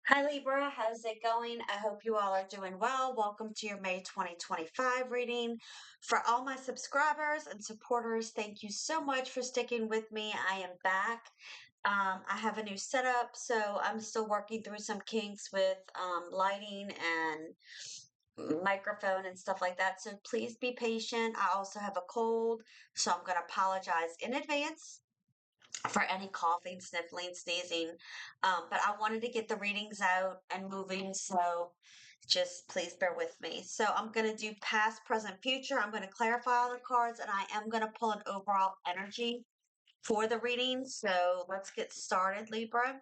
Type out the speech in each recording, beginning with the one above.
Hi Libra, how's it going? I hope you all are doing well. Welcome to your May 2025 reading. For all my subscribers and supporters, thank you so much for sticking with me. I am back. I have a new setup, so I'm still working through some kinks with lighting and microphone and stuff like that. So please be patient. I also have a cold, so I'm going to apologize in advance for any coughing, sniffling, sneezing. But I wanted to get the readings out and moving, so just please bear with me. So I'm going to do past, present, future. I'm going to clarify all the cards, and I am going to pull an overall energy for the reading. So let's get started, Libra.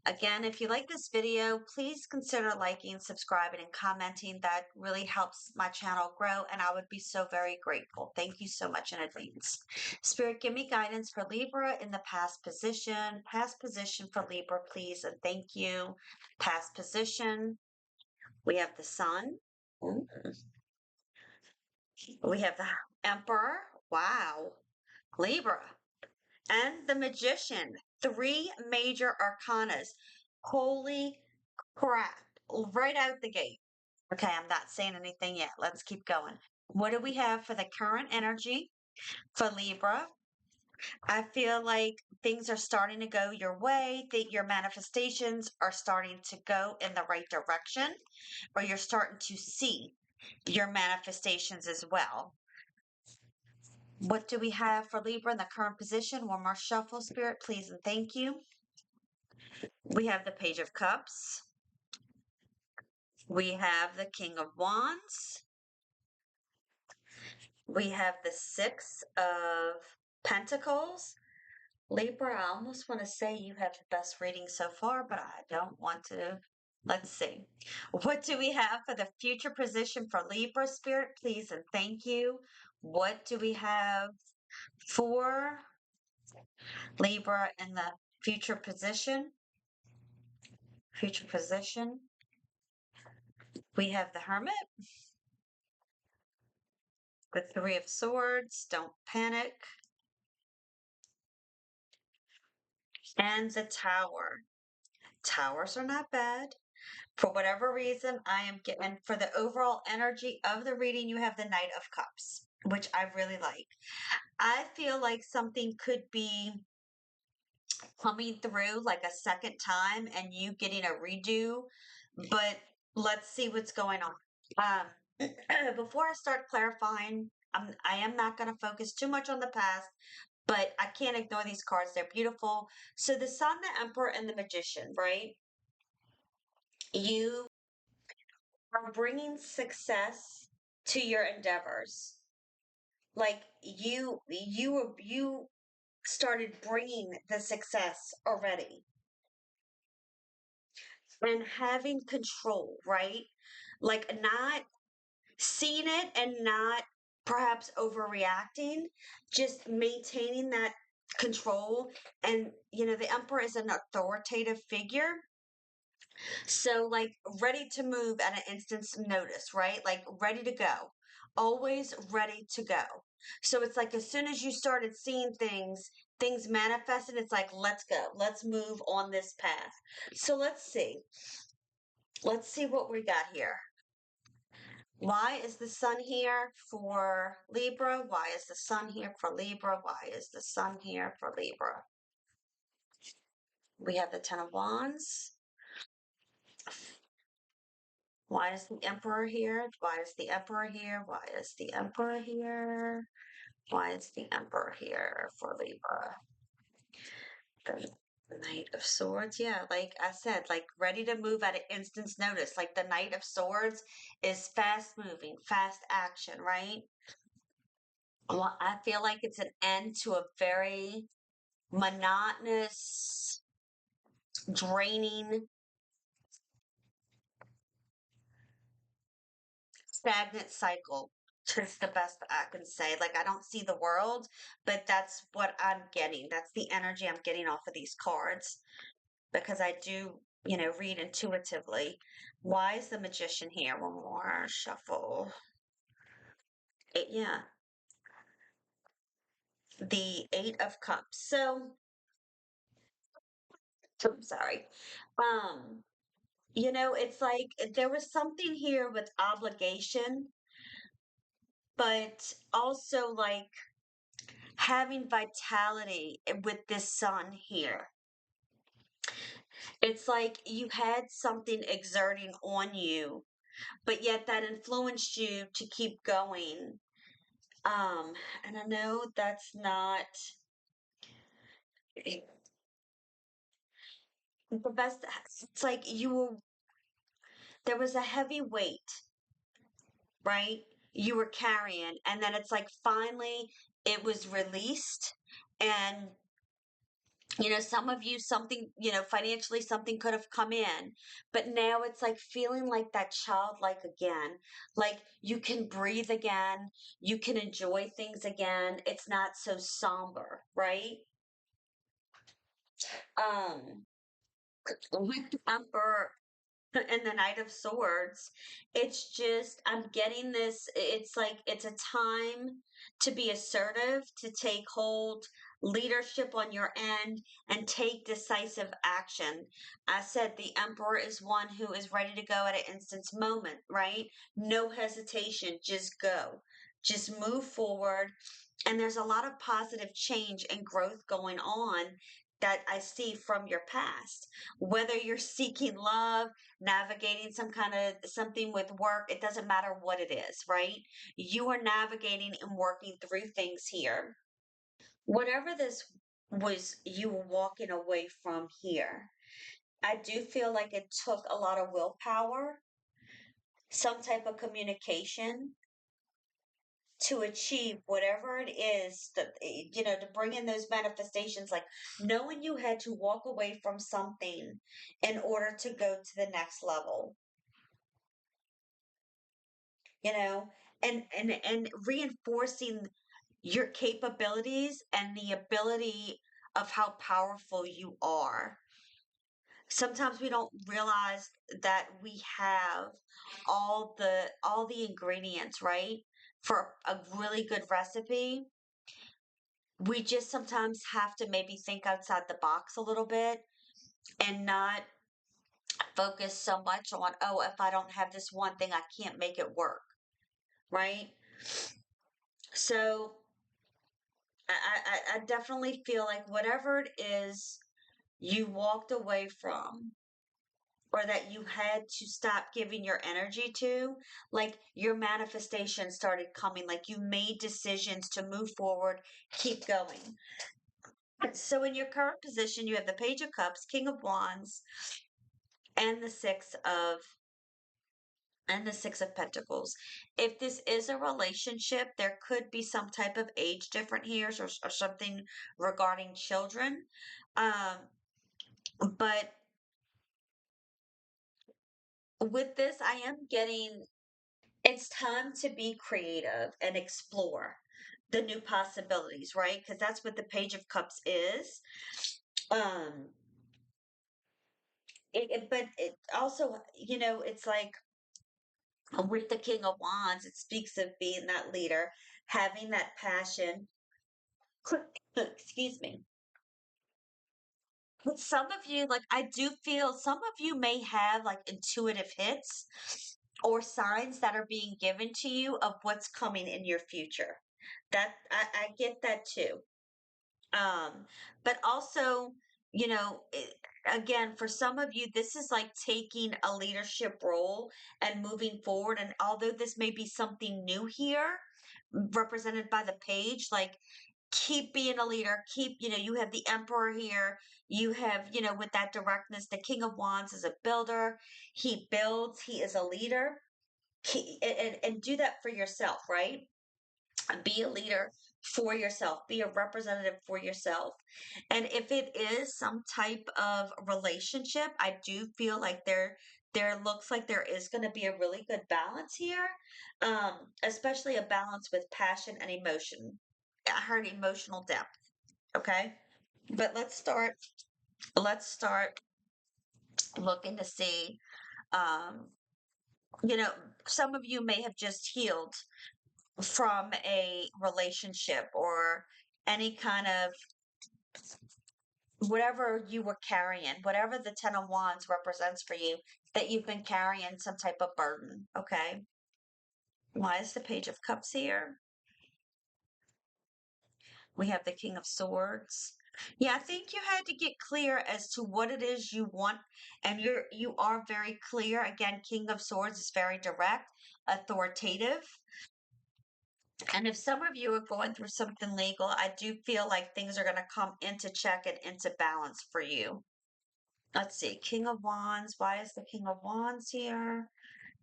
Again, if you like this video, please consider liking, subscribing, and commenting. That really helps my channel grow, and I would be so very grateful. Thank you so much in advance. Spirit, give me guidance for Libra in the past position. Past position for Libra, please, and thank you. Past position. We have the Sun. Ooh. We have the Emperor. Wow. Libra. And the Magician. Three major arcanas. Holy crap. Right out the gate. Okay, I'm not saying anything yet. Let's keep going. What do we have for the current energy for Libra? I feel like things are starting to go your way, that your manifestations are starting to go in the right direction, or you're starting to see your manifestations as well. What do we have for Libra in the current position? One more shuffle, Spirit, please, and thank you. We have the Page of Cups. We have the King of Wands. We have the Six of Pentacles. Libra, I almost want to say you have the best reading so far, but I don't want to. Let's see. What do we have for the future position for Libra, Spirit, please, and thank you. What do we have for Libra in the future position? Future position. We have the Hermit, the Three of Swords, don't panic, and the Tower. Towers are not bad. For whatever reason, I am getting, for the overall energy of the reading, you have the Knight of Cups, which I really like. I feel like something could be coming through like a second time and you getting a redo, but let's see what's going on. Before I start clarifying, I am not going to focus too much on the past, but I can't ignore these cards. They're beautiful. So the Sun, the Emperor, and the Magician, right? You are bringing success to your endeavors. Like you started bringing the success already and having control, right? Like not seeing it and not perhaps overreacting, just maintaining that control. And the Emperor is an authoritative figure. So, like, ready to move at an instant's notice, right? Like, ready to go. Always ready to go. So, it's like as soon as you started seeing things manifested, it's like, let's go. Let's move on this path. So, let's see. Let's see what we got here. Why is the Sun here for Libra? Why is the Sun here for Libra? Why is the Sun here for Libra? We have the Ten of Wands. Why is the Emperor here? Why is the Emperor here? Why is the Emperor here? Why is the Emperor here for Libra? The Knight of Swords. Yeah, like I said, like ready to move at an instant's notice. Like the Knight of Swords is fast moving, fast action, right? Well, I feel like it's an end to a very monotonous, draining, stagnant cycle. Is the best I can say. Like, I don't see the world, but that's what I'm getting. That's the energy I'm getting off of these cards because I do, read intuitively. Why is the Magician here? One more shuffle. Yeah. The Eight of Cups. So, I'm sorry. Um, It's like there was something here with obligation, but also like having vitality with this sun here. It's like you had something exerting on you, but yet that influenced you to keep going. And I know that's not the best. It's like there was a heavy weight, right? You were carrying, and then it's like finally it was released. And some of you, something, financially, something could have come in, but now it's like feeling like that childlike again. Like you can breathe again, you can enjoy things again. It's not so somber, right? Um, with the Emperor and the Knight of Swords, it's just, I'm getting this. It's like it's a time to be assertive, to take hold, leadership on your end, and take decisive action. I said the Emperor is one who is ready to go at an instant's moment, right? No hesitation, just go. Just move forward. And there's a lot of positive change and growth going on that I see from your past. Whether you're seeking love, navigating some kind of something with work, it doesn't matter what it is, right? You are navigating and working through things here. Whatever this was, you were walking away from here. I do feel like it took a lot of willpower, some type of communication to achieve whatever it is that, to bring in those manifestations, like knowing you had to walk away from something in order to go to the next level, you know, and reinforcing your capabilities and the ability of how powerful you are. Sometimes we don't realize that we have all the ingredients, right? For a really good recipe. We just sometimes have to maybe think outside the box a little bit and not focus so much on, oh, if I don't have this one thing, I can't make it work, right? So I definitely feel like whatever it is you walked away from or that you had to stop giving your energy to, like your manifestation started coming, like you made decisions to move forward, keep going. So in your current position, you have the Page of Cups, King of Wands, and the Six of Pentacles. If this is a relationship, there could be some type of age difference here, or something regarding children. Um, but with this, I am getting it's time to be creative and explore the new possibilities, right? Because that's what the Page of Cups is. Um, but it also, it's like with the King of Wands, it speaks of being that leader, having that passion. Excuse me. But some of you, like, I do feel some of you may have like intuitive hits or signs that are being given to you of what's coming in your future. That I get that too. Um, but also, again, for some of you, this is like taking a leadership role and moving forward. And although this may be something new here, represented by the page, like keep being a leader, you have the Emperor here. You have, with that directness, the King of Wands is a builder. He builds, he is a leader. And do that for yourself, right? Be a leader for yourself, be a representative for yourself. And if it is some type of relationship, I do feel like there looks like there is going to be a really good balance here, especially a balance with passion and emotion. I heard emotional depth. Okay, but let's start looking to see, um you know some of you may have just healed from a relationship or any kind of whatever you were carrying, whatever the Ten of Wands represents for you, that you've been carrying some type of burden. Okay. Why is the Page of Cups here? We have the King of Swords. Yeah, I think you had to get clear as to what it is you want, and you are very clear. Again, King of Swords is very direct, authoritative. And if some of you are going through something legal, I do feel like things are going to come into check and into balance for you. Let's see, King of Wands. Why is the King of Wands here?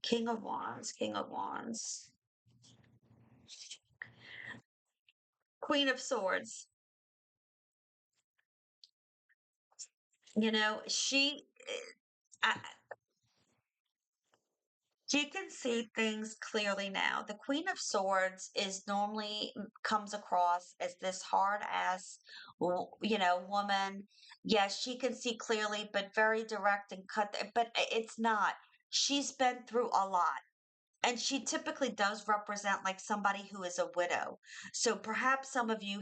King of Wands, King of Wands. Queen of Swords. You know, I, she can see things clearly now. The Queen of Swords is normally comes across as this hard ass, woman. Yes, she can see clearly, but very direct and cut. But it's not. She's been through a lot. And she typically does represent like somebody who is a widow. So perhaps some of you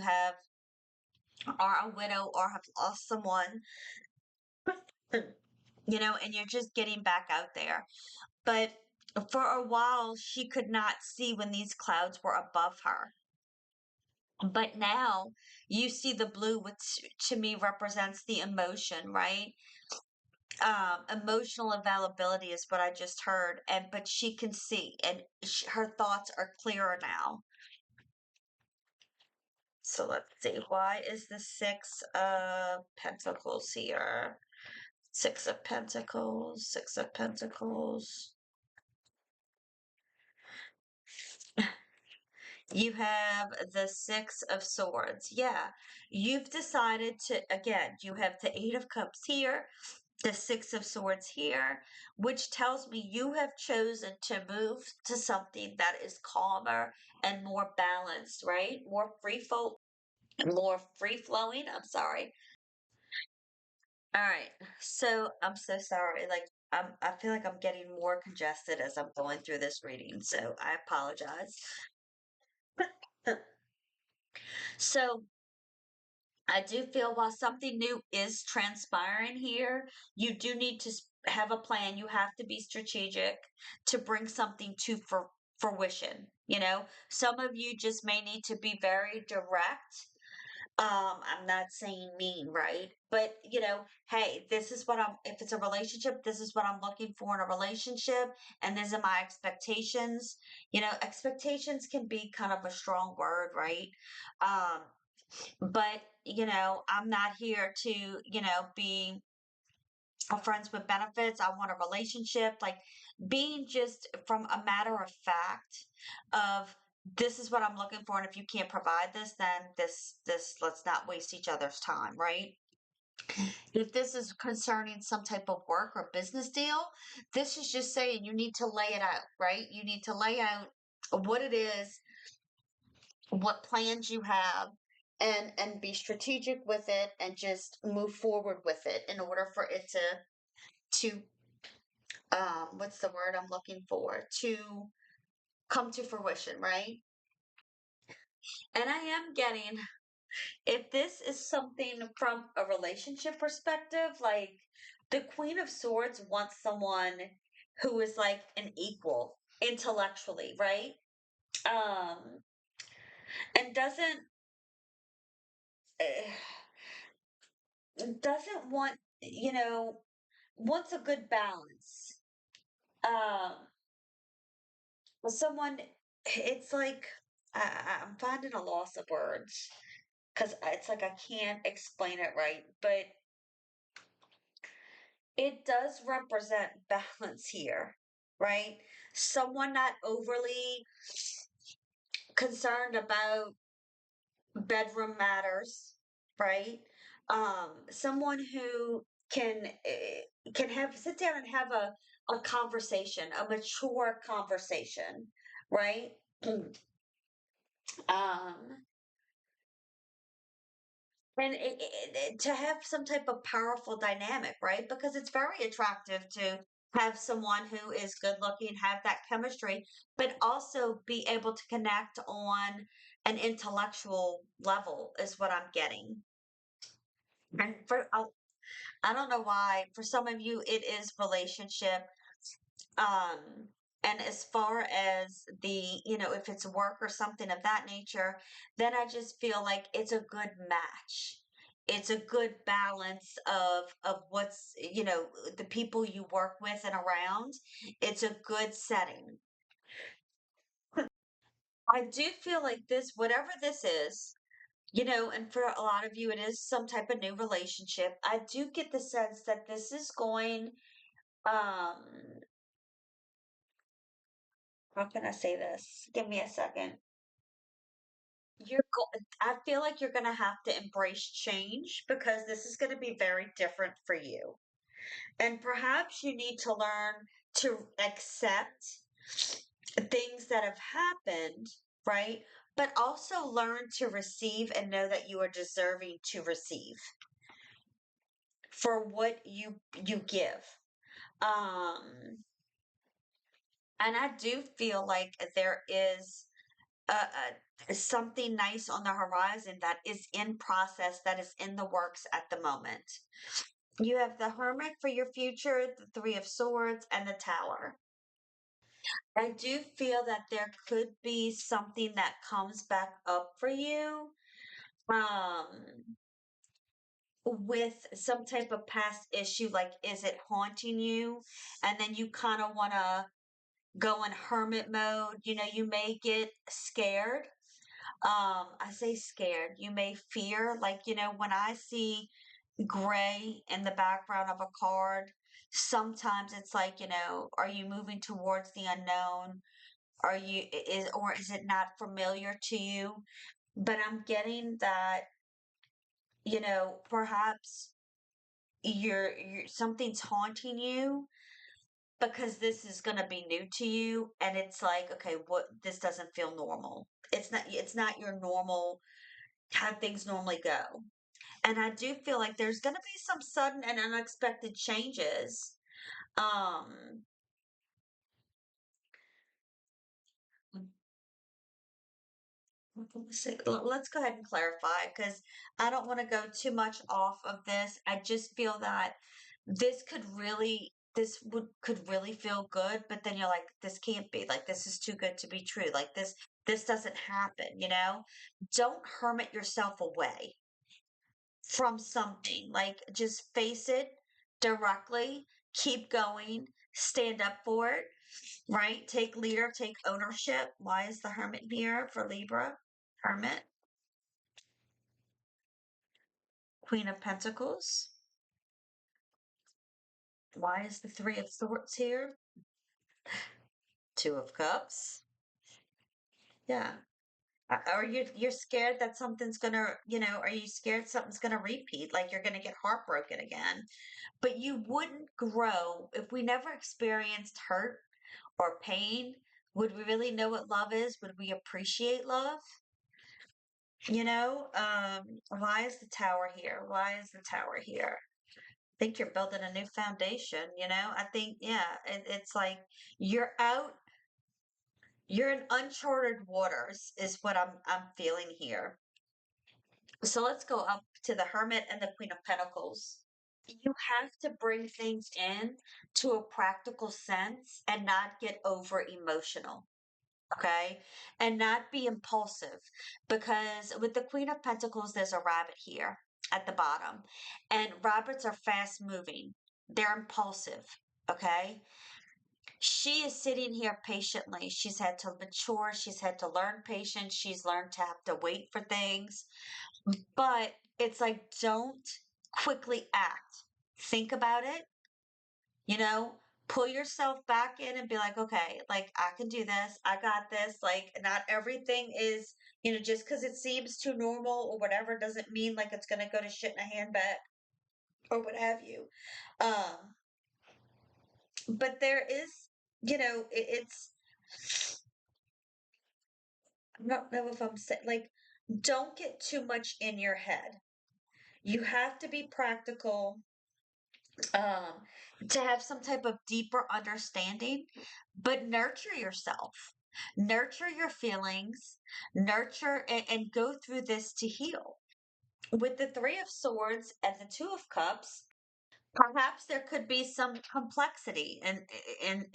are a widow or have lost someone, and you're just getting back out there. But for a while, she could not see when these clouds were above her. But now you see the blue, which to me represents the emotion, right? Emotional availability is what I just heard, but she can see, and her thoughts are clearer now. So let's see, why is the Six of Pentacles here? Six of Pentacles, Six of Pentacles. You have the Six of Swords. Yeah, you've decided to, again, you have the Eight of Cups here, the Six of Swords here, which tells me you have chosen to move to something that is calmer and more balanced, right? More free flowing. I'm sorry. All right. So I'm so sorry. Like I feel like I'm getting more congested as I'm going through this reading, so I apologize. So I do feel while something new is transpiring here, you do need to have a plan. You have to be strategic to bring something to fruition. Some of you just may need to be very direct. I'm not saying mean, right? But hey, this is what if it's a relationship, this is what I'm looking for in a relationship, and these are my expectations. Expectations can be kind of a strong word, right? Um, but I'm not here to, be friends with benefits. I want a relationship, like being just from a matter of fact of this is what I'm looking for, and if you can't provide this, then this let's not waste each other's time, right? If this is concerning some type of work or business deal, this is just saying you need to lay it out, right? You need to lay out what it is, what plans you have, and be strategic with it, and just move forward with it in order for it to what's the word I'm looking for, to come to fruition, right? And I am getting, if this is something from a relationship perspective, like the Queen of Swords wants someone who is like an equal intellectually, right? um and uh, doesn't want, wants a good balance. um Someone, it's like I'm finding a loss of words because it's like I can't explain it right, but it does represent balance here, right? Someone not overly concerned about bedroom matters, right? Someone who can have sit down and have a conversation, a mature conversation, right? um And to have some type of powerful dynamic, right? Because it's very attractive to have someone who is good looking, have that chemistry, but also be able to connect on an intellectual level, is what I'm getting. And I don't know why, for some of you, it is relationship. Um, and as far as the, if it's work or something of that nature, then I just feel like it's a good match. It's a good balance of what's, the people you work with and around. It's a good setting. I do feel like this, whatever this is, and for a lot of you, it is some type of new relationship. I do get the sense that this is going, um, how can I say this? Give me a second. I feel like you're going to have to embrace change because this is going to be very different for you. And perhaps you need to learn to accept things that have happened, right? But also learn to receive and know that you are deserving to receive for what you give. Um, and I do feel like there is something nice on the horizon that is in process, that is in the works at the moment. You have the Hermit for your future, the Three of Swords, and the Tower. I do feel that there could be something that comes back up for you, um, with some type of past issue. Like, is it haunting you? And then you kind of want to go in hermit mode. You may get scared. I say scared. You may fear, like, when I see gray in the background of a card, sometimes it's like, are you moving towards the unknown? Or is it not familiar to you? But I'm getting that, perhaps you're something's haunting you because this is going to be new to you, and it's like, okay, what, this doesn't feel normal. It's not your normal how things normally go. And I do feel like there's going to be some sudden and unexpected changes. Um, let's go ahead and clarify because I don't want to go too much off of this. I just feel that this could really feel good, but then you're like, this can't be, like, this is too good to be true. Like, this doesn't happen. Don't hermit yourself away from something. Like, just face it directly, keep going, stand up for it, right? Take ownership. Why is the Hermit here for Libra? Hermit, Queen of Pentacles. Why is the Three of Swords here? Two of Cups. Yeah. Are you're scared that something's gonna, are you scared something's gonna repeat? Like, you're gonna get heartbroken again. But you wouldn't grow if we never experienced hurt or pain. Would we really know what love is? Would we appreciate love? Why is the Tower here? Why is the Tower here? I think you're building a new foundation. I think, yeah, it's like you're out, you're in uncharted waters, is what I'm feeling here. So let's go up to the Hermit and the Queen of Pentacles. You have to bring things in to a practical sense and not get over emotional. Okay. And not be impulsive, because with the Queen of Pentacles, there's a rabbit here at the bottom, and rabbits are fast moving, they're impulsive. Okay. She is sitting here patiently. She's had to mature, she's had to learn patience, she's learned to have to wait for things. But it's like, don't quickly act. Think about it, you know, pull yourself back in and be like, okay, like, I can do this. I got this. Like, not everything is, just because it seems too normal or whatever doesn't mean like it's going to go to shit in a handbag or what have you. Um, but there is, it's, I don't know if I'm saying, like, don't get too much in your head. You have to be practical, um, to have some type of deeper understanding, but nurture yourself, nurture your feelings, nurture and go through this to heal. With the Three of Swords and the Two of Cups, perhaps there could be some complexity in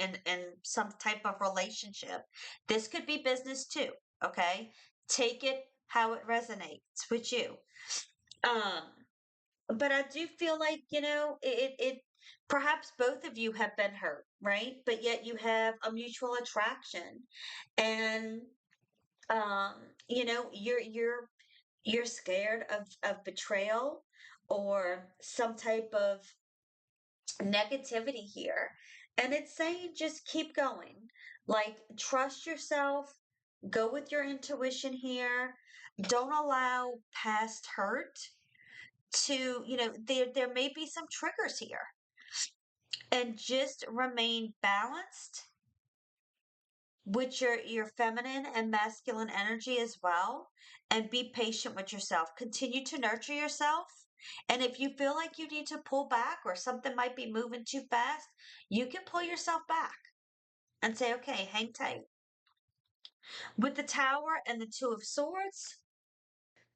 some type of relationship. This could be business too, okay? Take it how it resonates with you. Um, but I do feel like, it perhaps both of you have been hurt, right? But yet you have a mutual attraction. And um, you're scared of betrayal or some type of negativity here. And it's saying just keep going. Like, trust yourself, go with your intuition here. Don't allow past hurt to, there may be some triggers here. And just remain balanced with your feminine and masculine energy as well, and be patient with yourself. Continue to nurture yourself. And if you feel like you need to pull back or something might be moving too fast, you can pull yourself back and say, okay, hang tight. With the Tower and the Two of Swords,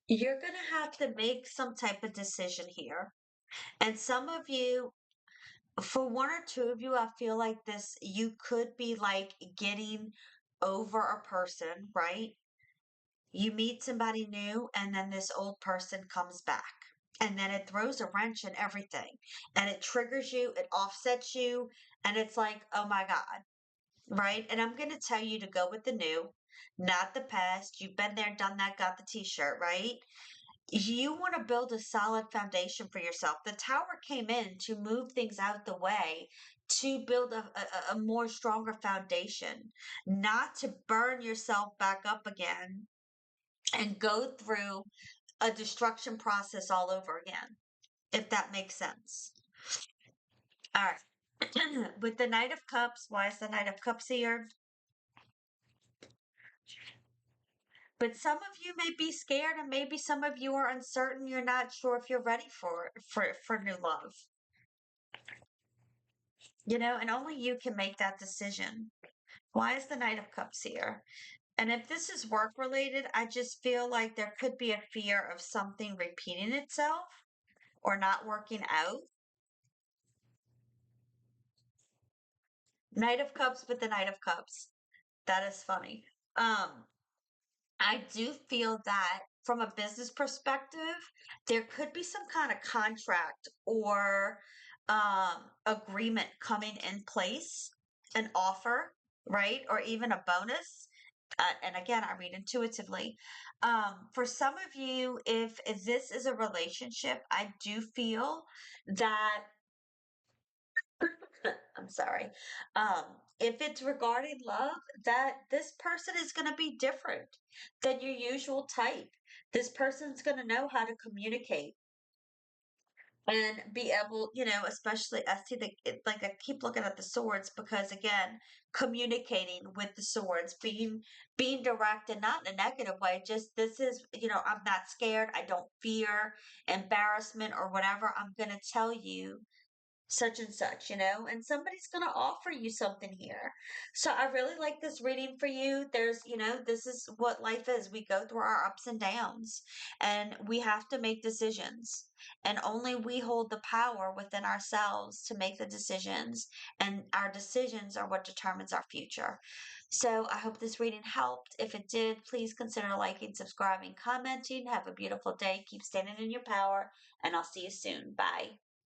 you're going to have to make some type of decision here. And some of you, for one or two of you, I feel like this, you could be like getting over a person, right? You meet somebody new, and then this old person comes back. And then it throws a wrench in everything. And it triggers you, it offsets you, and it's like, oh my God, right? And I'm going to tell you to go with the new, not the past. You've been there, done that, got the t shirt, right? You want to build a solid foundation for yourself. The Tower came in to move things out the way, to build a more stronger foundation, not to burn yourself back up again and go through a destruction process all over again, if that makes sense. All right. With the Knight of Cups, why is the Knight of Cups here? But some of you may be scared, and maybe some of you are uncertain. You're not sure if you're ready for new love. And only you can make that decision. Why is the Knight of Cups here? And if this is work related, I just feel like there could be a fear of something repeating itself or not working out. Knight of Cups with the Knight of Cups. That is funny. Um, I do feel that from a business perspective, there could be some kind of contract or agreement coming in place, an offer, right? Or even a bonus. And again, I read intuitively. For some of you, if this is a relationship, I do feel that I'm sorry. Um, if it's regarding love, that this person is going to be different than your usual type. This person's going to know how to communicate and be able, especially I see like I keep looking at the swords because again, communicating with the swords, being direct and not in a negative way. Just this is, I'm not scared. I don't fear embarrassment or whatever. I'm going to tell you such and such, and somebody's going to offer you something here. So I really like this reading for you. This is what life is. We go through our ups and downs, and we have to make decisions. And only we hold the power within ourselves to make the decisions, and our decisions are what determines our future. So I hope this reading helped. If it did, please consider liking, subscribing, commenting. Have a beautiful day. Keep standing in your power, and I'll see you soon. Bye.